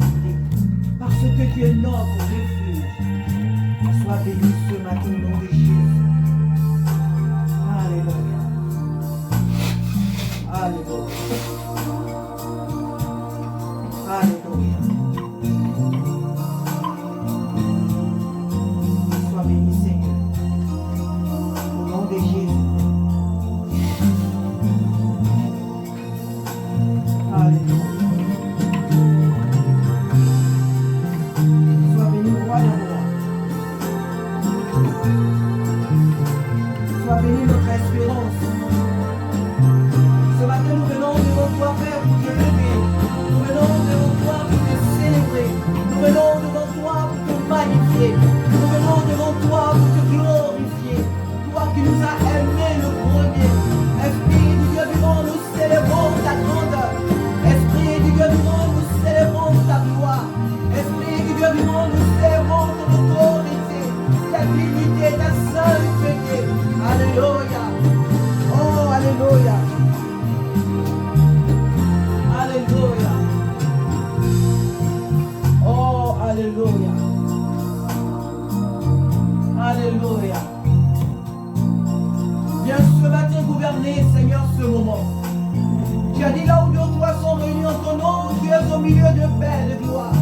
sécurité, parce que tu es notre refuge. Sois béni ce matin au nom de Jésus. Alléluia. Alléluia. Alléluia. Sois béni, Seigneur. Au nom de Jésus. Alléluia. Sois béni, roi des rois. Sois béni, notre espérance. Ce matin, nous venons devant toi, Père, pour te lever. Nous venons devant toi pour te célébrer. Nous venons devant toi pour te magnifier. Nous venons devant toi pour te glorifier. Toi qui nous as aimés le premier. Esprit du Dieu vivant, nous célébrons ta grandeur. Esprit du Dieu vivant, nous célébrons ta gloire. Esprit du Dieu vivant, nous célébrons ton autorité, ta dignité, ta sainteté. Alléluia. Oh, alléluia. Alléluia. Oh, alléluia. Alléluia. Viens ce matin gouverner, Seigneur, ce moment. Tu as dit là où deux ou trois sont réunis en ton nom, tu es au milieu de paix, de gloire.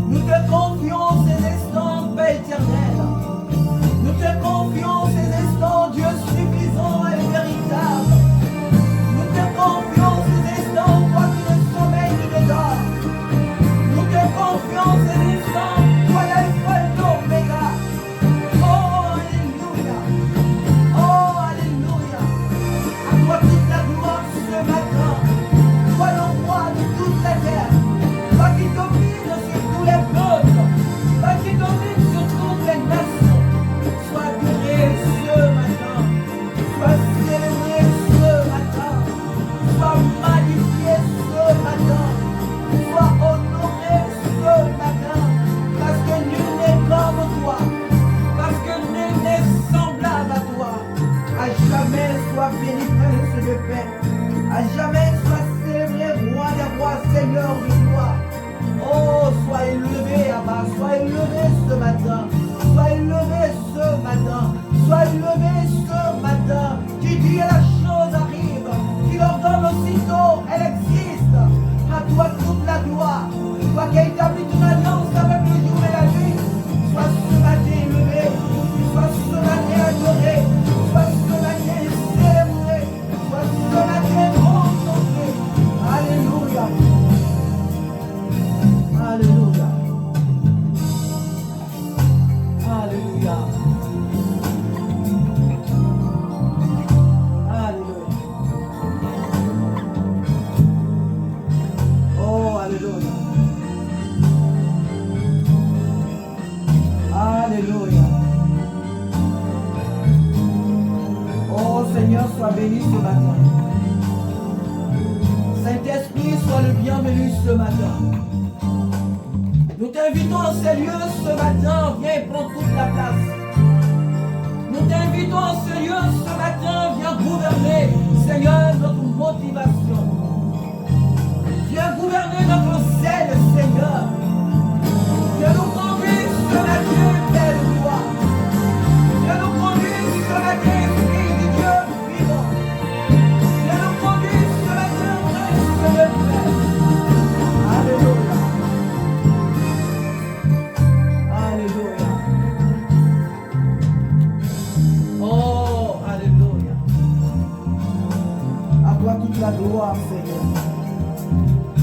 Nous te confions ces instants, paix éternelle. Nous te confions ces instants, Dieu suffisant et véritable. Nous te confions ces instants, toi qui ne sommeilles ni ne dors. Nous te confions ces instants, toi l'alpha et l'oméga. Oh, alléluia. Oh, alléluia. À toi toute la gloire ce matin. Toi le roi de toute la terre. Toi qui domines sur tous les peuples. Toi qui domines sur toutes les nations. Sois adoré ce matin. Sois célébré ce matin. Sois magnifié ce matin. Sois honoré ce matin. Parce que nul n'est comme toi. Parce que nul n'est semblable à toi. À jamais sois béni, Prince de paix. À jamais sois célébré, roi des rois, Seigneur de gloire. Oh, sois élevé, Abba, sois élevé ce matin. Sois élevé ce matin. Sois élevé ce matin. Tu dis la chose arrive. Tu l'ordonnes aussitôt, elle existe. À toi toute la gloire. Toi qui as établi ton alliance avec le jour et la nuit. Sois ce matin élevé. Sois ce matin adoré. Sois ce matin célébré. Sois ce matin contemplé. Alléluia. Alléluia. Alléluia. Alléluia. Oh, alléluia. Alléluia. Oh Seigneur, sois béni ce matin. Saint-Esprit, sois le bienvenu ce matin. Nous t'invitons en ces lieux ce matin, viens prendre toute la place. Nous t'invitons en ces lieux ce matin, viens gouverner, Seigneur, notre motivation. Viens gouverner notre zèle, Seigneur. Viens nous conduire ce matin, Père de gloire. Viens nous conduire ce matin, Esprit du Dieu vivant. Viens nous conduire ce matin, Prince de paix. Alléluia. Alléluia. Oh, alléluia. À toi toute la gloire, Seigneur.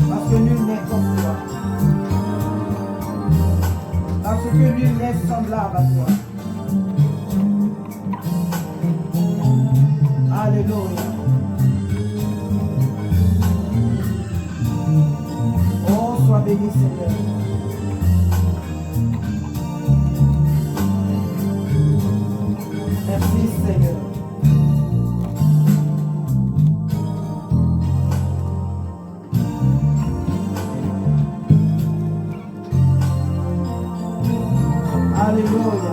Parce que nul n'est comme toi. Parce que nul n'est semblable à toi. Alléluia. Oh, sois béni, Seigneur. Merci, Seigneur. Alléluia.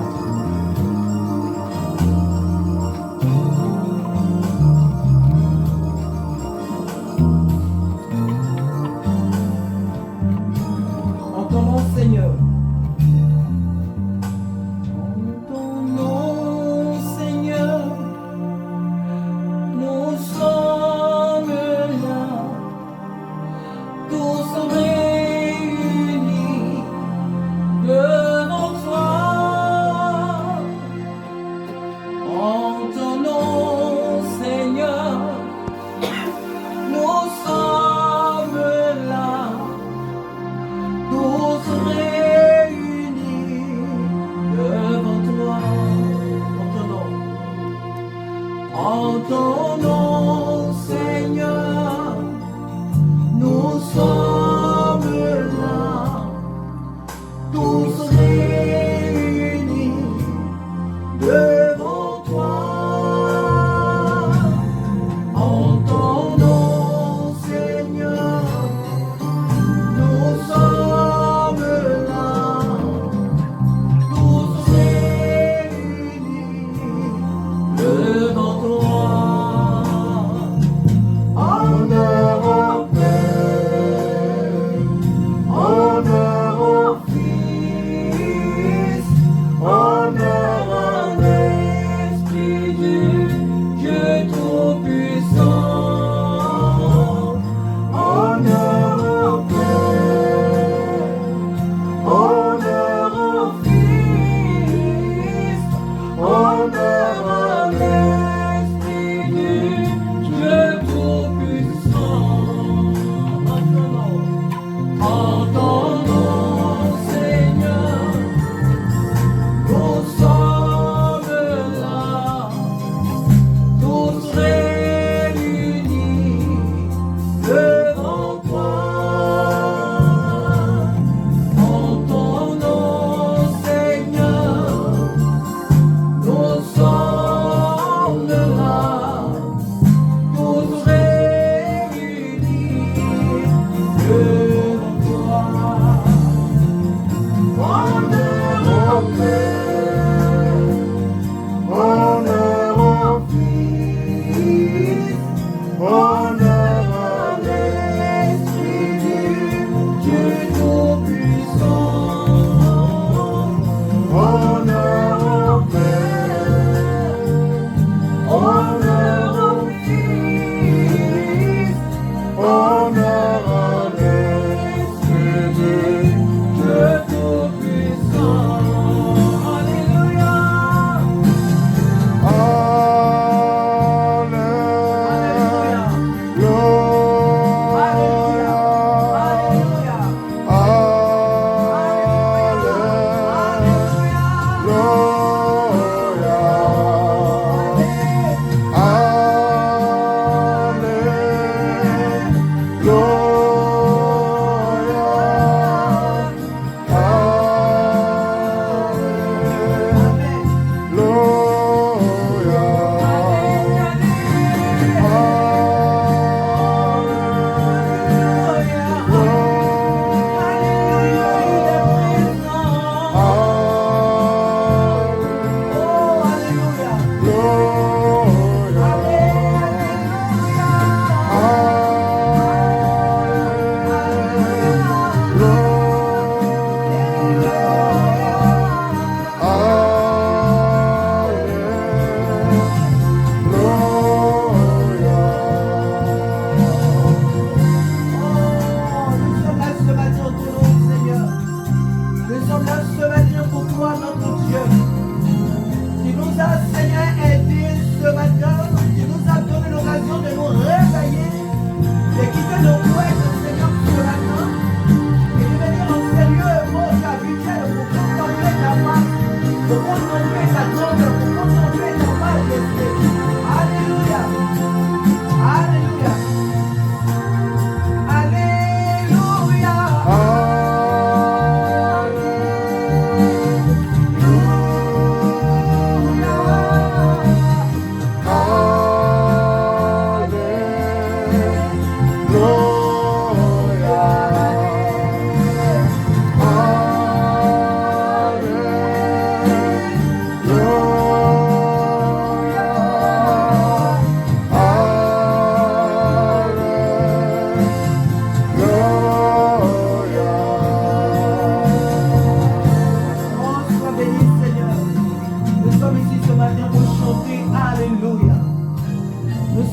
Seigneur. En ton nom, Seigneur, nous sommes là, tous réunis devant toi. En ton nom, Seigneur, nous sommes là, tous réunis devant toi. En ton nom, Seigneur, nous sommes là, tous réunis devant toi. En ton nom, Seigneur, nous sommes là, tous réunis devant toi. Honneur au Père, honneur au Fils, honneur à l'Esprit du Dieu Tout-Puissant. Honneur au Père, honneur au Fils, honneur à l'Esprit du Dieu Tout-Puissant. En ton nom, Seigneur, nous sommes là, tous réunis devant toi. En ton nom, Seigneur, nous sommes là, tous réunis devant toi. Honneur au Père, honneur au Fils, honneur à l'Esprit du Dieu Tout-Puissant. Honneur au Père, honneur au Fils, honneur à l'Esprit du Dieu Tout-Puissant. Alléluia.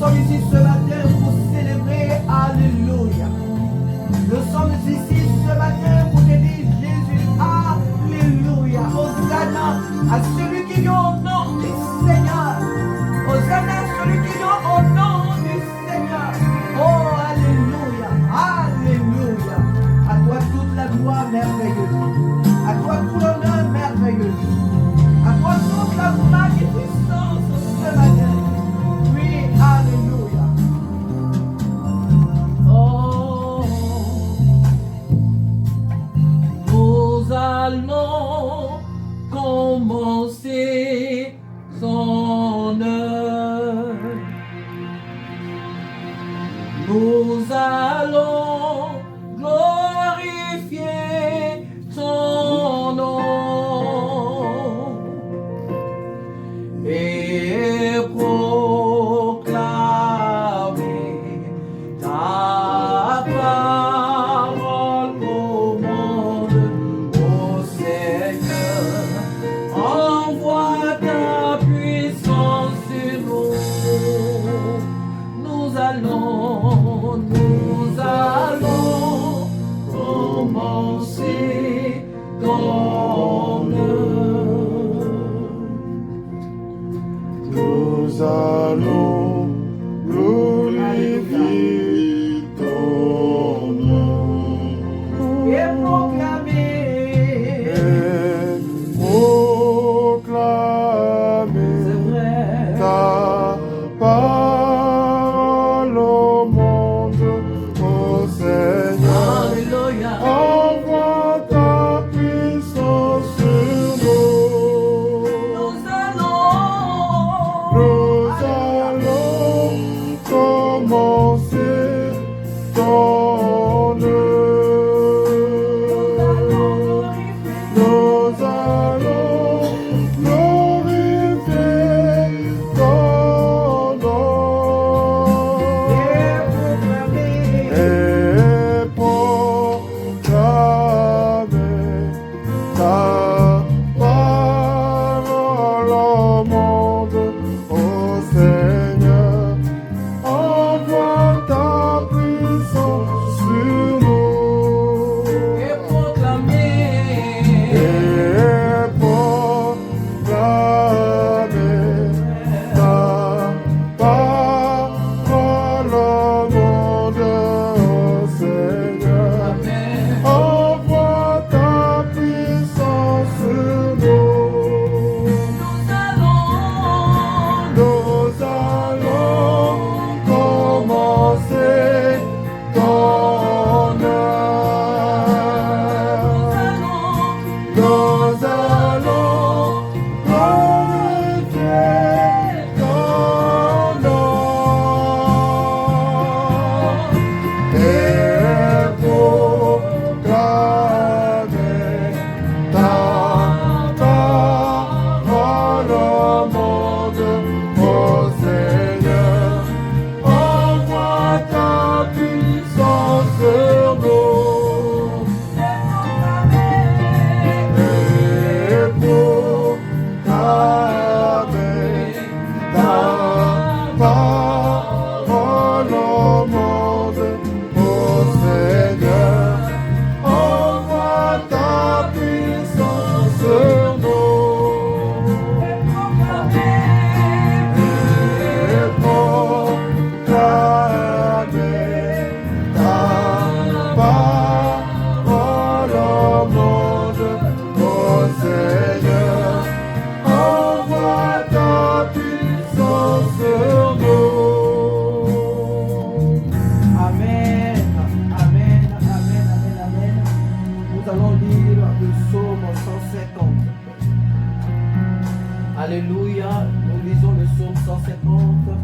sommes ici ce matin pour célébrer. Alléluia. Nous sommes ici ce matin pour te dire Jésus. Alléluia. Hosanna à celui qui vient au nom du Seigneur. Hosanna à celui qui vient au nom du Seigneur. Oh, alléluia. Alléluia. À toi toute la gloire merveilleuse. À toi tout l'honneur merveilleux. À toi toute la magnificence ce matin. Oui, alléluia. Oh, nous allons commencer son œuvre. Nous allons glorifier son nom et proclamer ta parole au monde, ô Seigneur. Envoie ta puissance sur nous. Nous allons commencer ton œuvre. Nous allons glorifier ton nom Et proclamer, c'est vrai, ta parole au monde, ô Seigneur. alléluia. Envoie ta puissance sur nous. Nous allons commencer ton œuvre. Nous allons glorifier ton nom et proclamer ta parole au monde, ô Seigneur. Envoie ta puissance sur nous et proclamer, et proclamer ta parole au monde, ô Seigneur. Amen. Envoie ta puissance sur nous. Nous allons Nous allons commencer ton œuvre. Nous allons glorifier ton nom et proclamer ta parole au monde, ô Seigneur. Envoie ta puissance sur nous et proclamer ta parole au monde, ô Seigneur. Envoie ta puissance sur nous et proclamer ta parole au monde, ô Seigneur. Envoie ta puissance sur nous. Amen, amen, amen, amen, amen. Nous allons lire le psaume 150. Alléluia, nous lisons le psaume 150.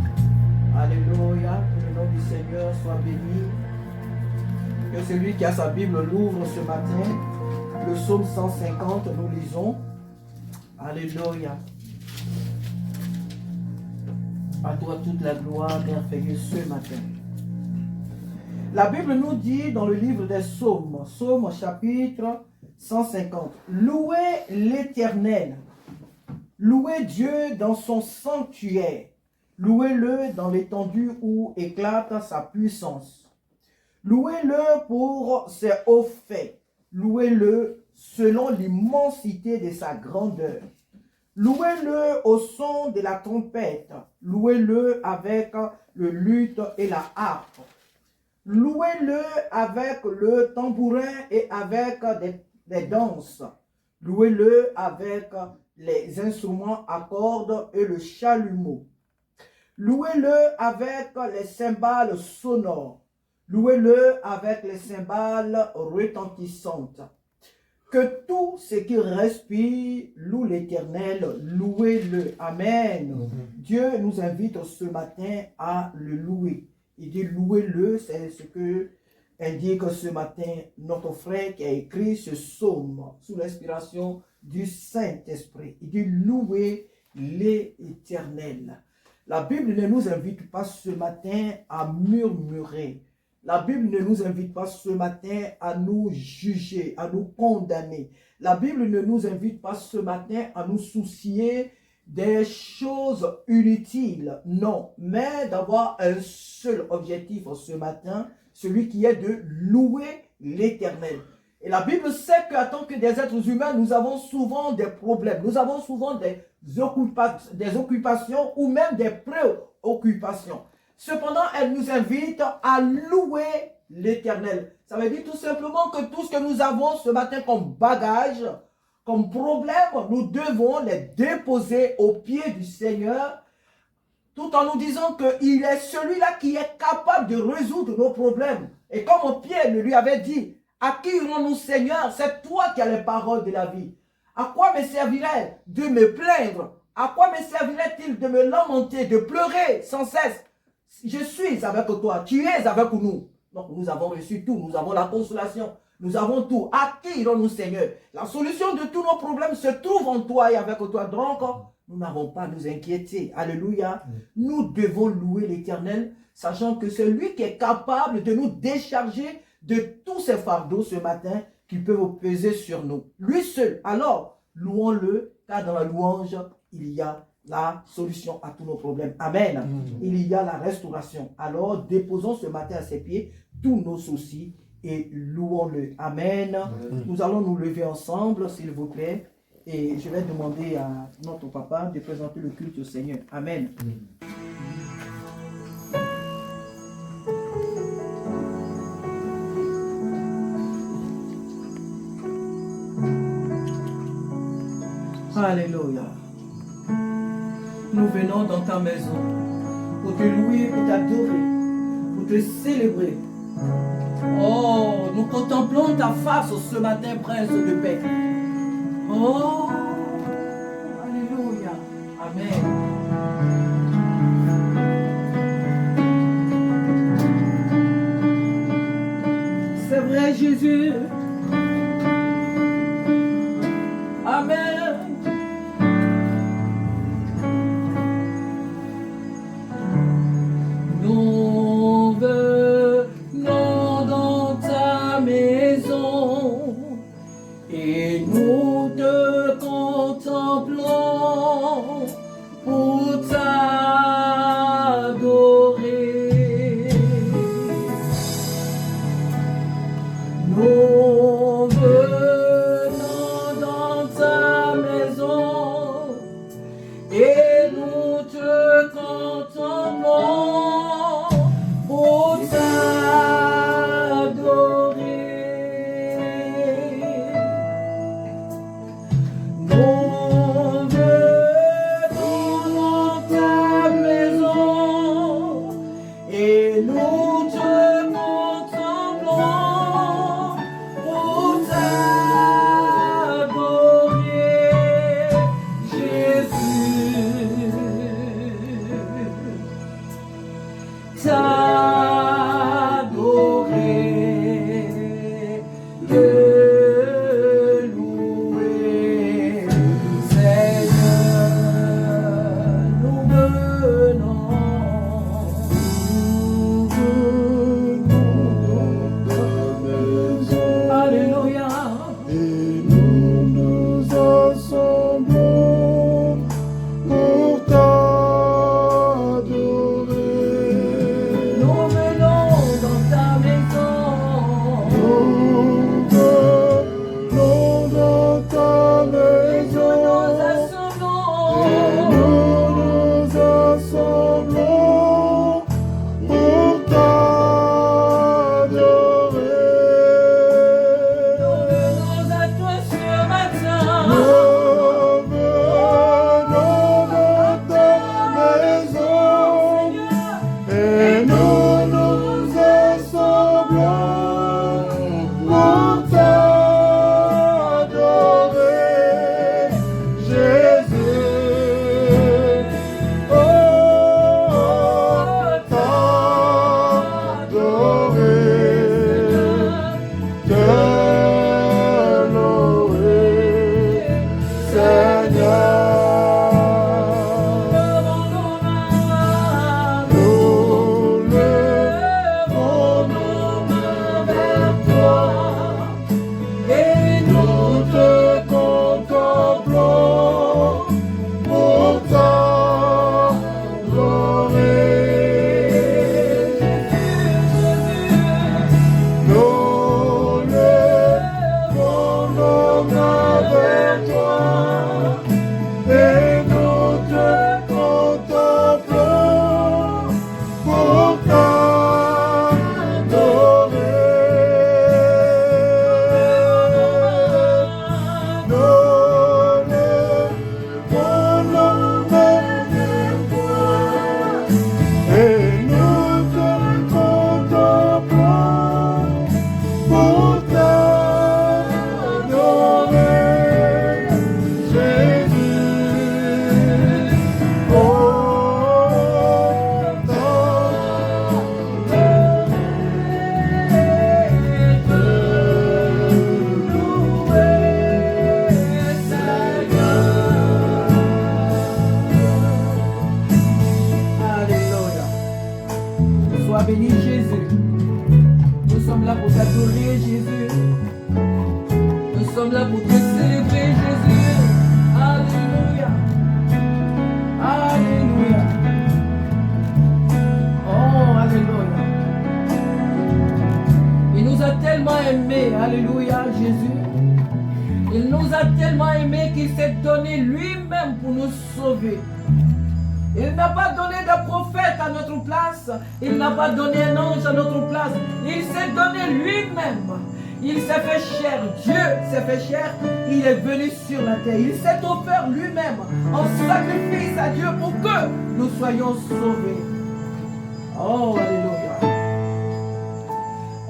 Alléluia, que le nom du Seigneur soit béni. Que celui qui a sa Bible l'ouvre ce matin. Le psaume 150, nous lisons. Alléluia. À toi toute la gloire merveilleuse ce matin. La Bible nous dit dans le livre des psaumes, psaume chapitre 150, louez l'Éternel, louez Dieu dans son sanctuaire, Louez-le dans l'étendue où éclate sa puissance. Louez-le pour ses hauts faits. Louez-le selon l'immensité de sa grandeur. Louez-le au son de la trompette. Louez-le avec le luth et la harpe. Louez-le avec le tambourin et avec des danses. Louez-le avec les instruments à cordes et le chalumeau. Louez-le avec les cymbales sonores. Louez-le avec les cymbales retentissantes. Que tout ce qui respire loue l'Éternel, louez-le. Amen. Dieu nous invite ce matin à le louer. Il dit louez-le, c'est ce que indique ce matin notre frère qui a écrit ce psaume sous l'inspiration du Saint-Esprit. Il dit louez l'Éternel. La Bible ne nous invite pas ce matin à murmurer. La Bible ne nous invite pas ce matin à nous juger, à nous condamner. La Bible ne nous invite pas ce matin à nous soucier des choses inutiles. Non, mais d'avoir un seul objectif ce matin, celui qui est de louer l'Éternel. Et la Bible sait qu'en tant que des êtres humains, nous avons souvent des problèmes. Nous avons souvent des occupations ou même des préoccupations. Cependant, elle nous invite à louer l'Éternel. Ça veut dire tout simplement que tout ce que nous avons ce matin comme bagage, comme problème, nous devons les déposer aux pieds du Seigneur, tout en nous disant qu'il est celui-là qui est capable de résoudre nos problèmes. Et comme Pierre lui avait dit, à qui irons-nous, Seigneur? C'est toi qui as les paroles de la vie. À quoi me servirait de me plaindre? À quoi me servirait-il de me lamenter, de pleurer sans cesse? Je suis avec toi, tu es avec nous. Donc nous avons reçu tout, nous avons la consolation, nous avons tout. À qui irons-nous, Seigneur? La solution de tous nos problèmes se trouve en toi et avec toi. Donc, nous n'avons pas à nous inquiéter. Alléluia. Nous devons louer l'Éternel, sachant que c'est lui qui est capable de nous décharger de tous ces fardeaux ce matin qui peuvent peser sur nous. Lui seul. Alors, louons-le, car dans la louange, il y a la solution à tous nos problèmes. Amen. Il y a la restauration. Alors, déposons ce matin à ses pieds tous nos soucis et louons-le. Amen. Nous allons nous lever ensemble, s'il vous plaît. Et je vais demander à notre papa de présenter le culte au Seigneur. Amen. Alléluia. Nous venons dans ta maison pour te louer, pour t'adorer, pour te célébrer. Oh, nous contemplons ta face ce matin, prince de paix. Oh, alléluia. Amen. C'est vrai, Jésus. Amen. Nous venons dans ta maison et nous te contemplons pour t'adorer. Nous venons dans ta maison et nous te contemplons pour t'adorer. Nous toi. Et nous te contemplons pour t'adorer. Et nous te contemplons pour t'adorer, Jésus. Oh, Alléluia. Sois béni Jésus. Nous sommes là pour t'adorer Jésus. Nous sommes là pour te célébrer Jésus. Alléluia. Alléluia. Oh, Alléluia. Il nous a tellement aimés. Alléluia Jésus. Il nous a tellement aimés qu'il s'est donné lui-même pour nous sauver. Il n'a pas donné de prophète à notre place. Il n'a pas donné un ange à notre place. Il s'est donné lui-même. Il s'est fait chair. Dieu s'est fait chair. Il est venu sur la terre. Il s'est offert lui-même en sacrifice à Dieu pour que nous soyons sauvés. Oh, alléluia.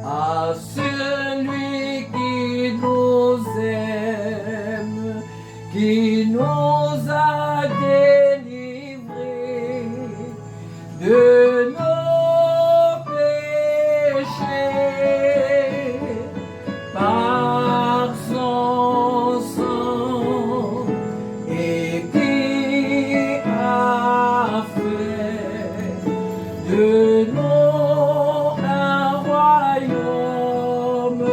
À celui qui nous aime, qui nous a délivrés de nos péchés par son sang et qui a fait de nous un royaume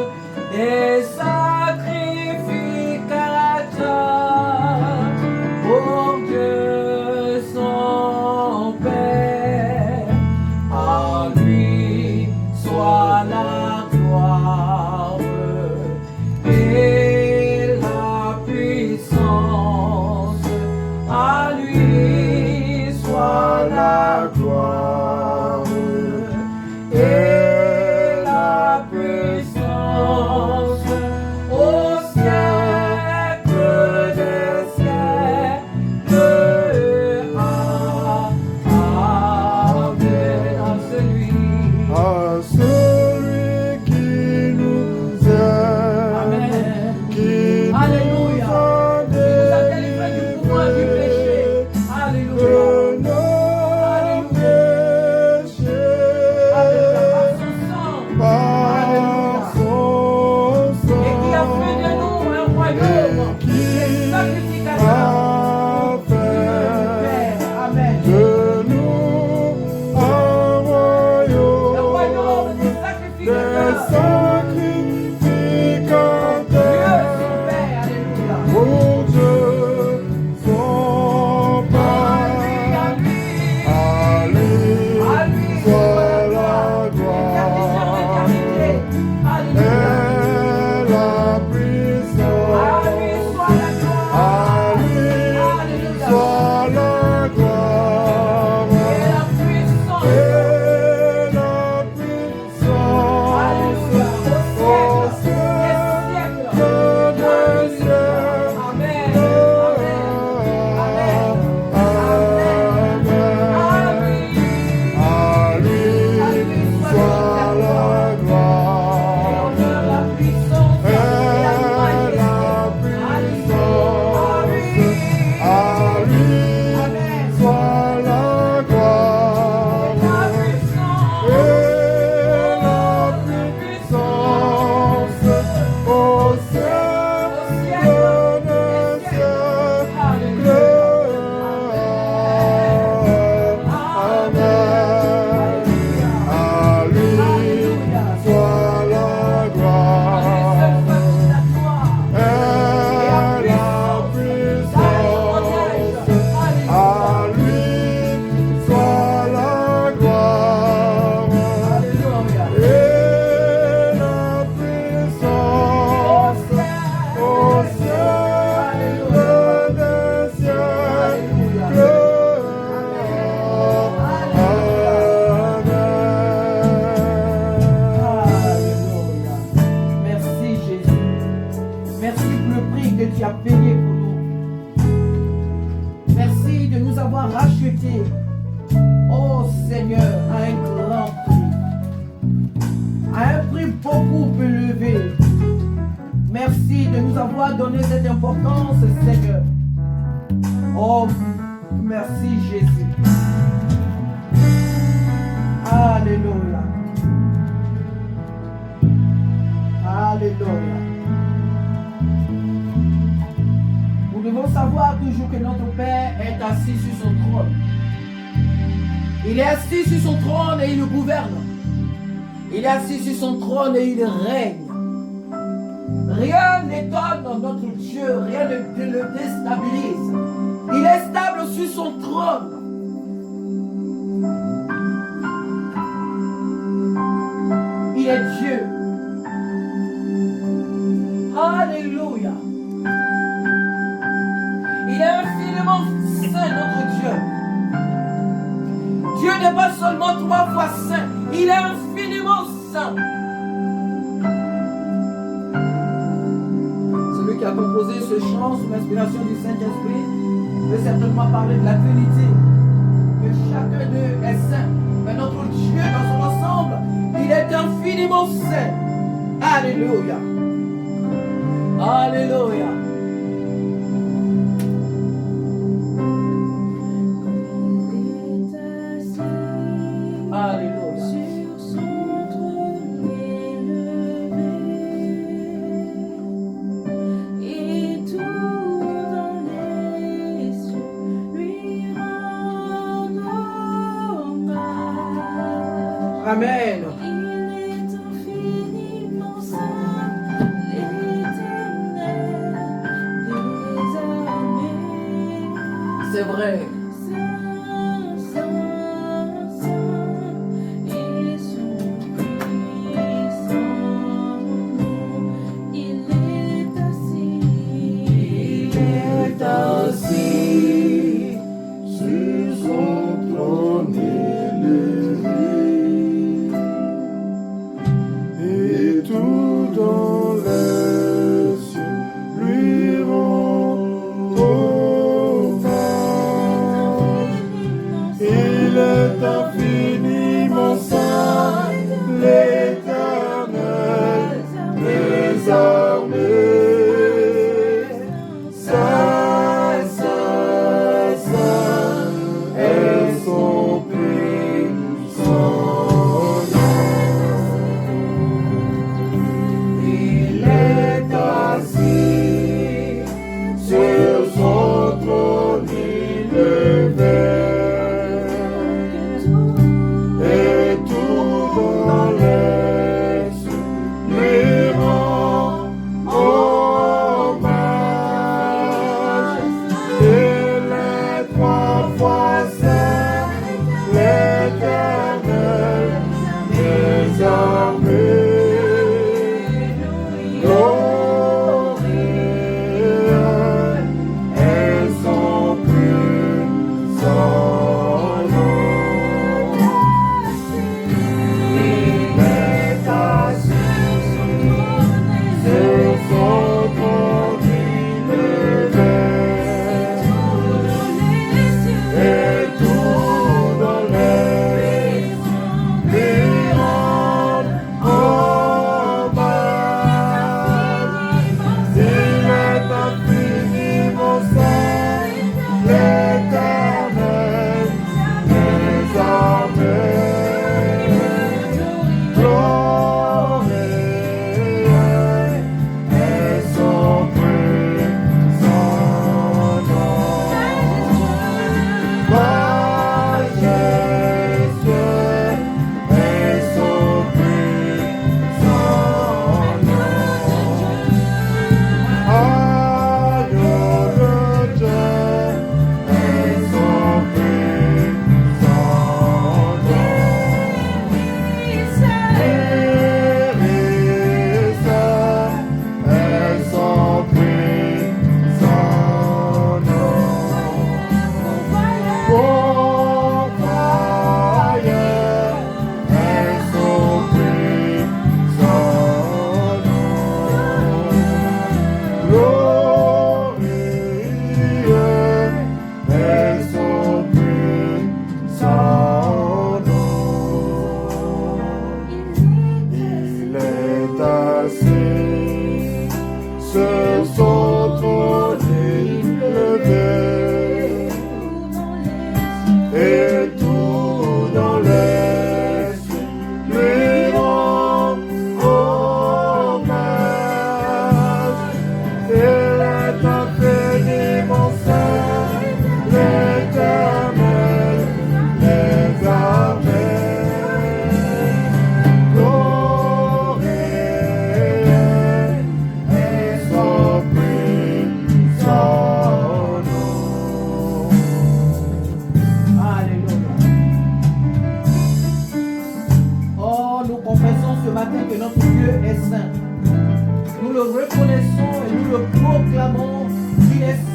que tu as payé pour nous. Merci de nous avoir rachetés, oh Seigneur, à un grand prix, à un prix beaucoup élevé. Merci de nous avoir donné cette importance, Seigneur. Oh, merci Jésus. Alléluia. Alléluia. Nous devons savoir toujours que notre Père est assis sur son trône. Il est assis sur son trône et il gouverne. Il est assis sur son trône et il règne. Rien n'étonne notre Dieu, rien ne le déstabilise. Il est stable sur son trône. Il est Dieu. Alléluia. Il est infiniment saint, notre Dieu. Dieu n'est pas seulement 3 fois saint, il est infiniment saint. Celui qui a composé ce chant sous l'inspiration du Saint-Esprit peut certainement parler de la Trinité, que chacun d'eux est saint, mais notre Dieu dans son ensemble, il est infiniment saint. Alléluia. Alléluia. Alléluia. Sur son trône élevé, et tout dans les cieux lui rend hommage. Amen. Il est infiniment saint, l'Éternel des armées. C'est vrai. Saint, saint, saint, et son puissant nom, il est assis. Il est assis Sur son trône élevé, et tout dans les cieux lui rend hommage.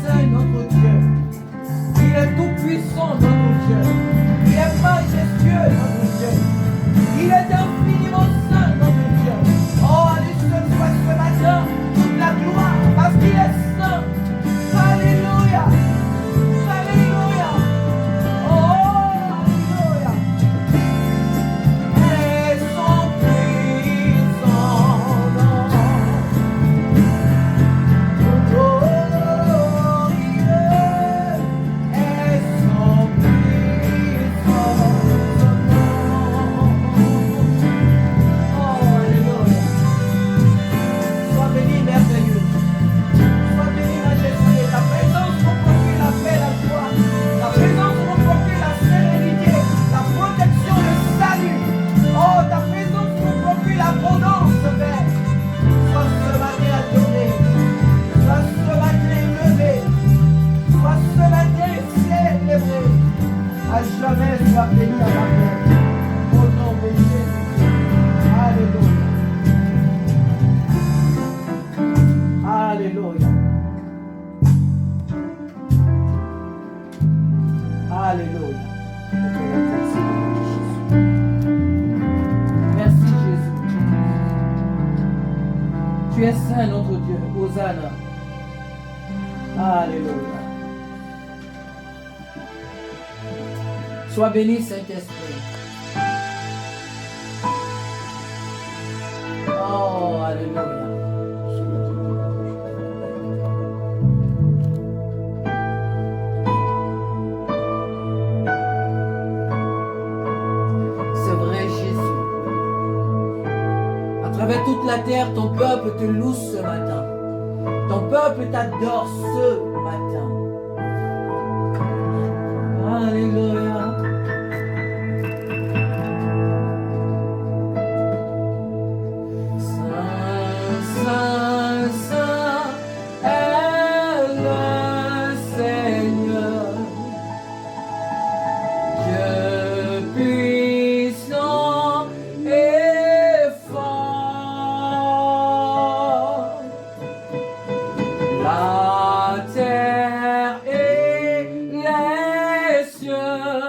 saint, notre Dieu. Il est tout-puissant, notre Dieu. Il est majestueux, notre Dieu. Il est infiniment saint, notre Dieu. Oh, à lui seul soit ce matin toute la gloire, parce qu'il est saint. Alléluia. Alléluia. Oh, alléluia. Et son puissant nom. Glorieux est son puissant nom. Oh, alléluia. Sois béni, merveilleux. Sois béni, majestueux. Ta présence nous procure la paix, la joie. Ta présence nous procure la sérénité, la protection, le salut. Oh, ta présence nous procure l'abondance, Père. Sois ce matin adoré. Sois ce matin élevé. Sois ce matin célébré. À jamais sois béni à la paix. Au nom de Jésus. Alléluia. Alléluia. Alléluia. Merci Jésus. Tu es saint, notre Dieu. Hosanna. Alléluia. Sois béni, Saint-Esprit. Oh, alléluia. C'est vrai, Jésus. À travers toute la terre, ton peuple te loue ce matin. Ton peuple t'adore ce matin. Alléluia. Saint, Saint, Saint est le Seigneur. Dieu puissant et fort. La terre et les cieux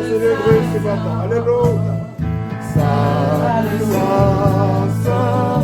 célébrer ce matin. Alléluia. Saint, Saint, Saint,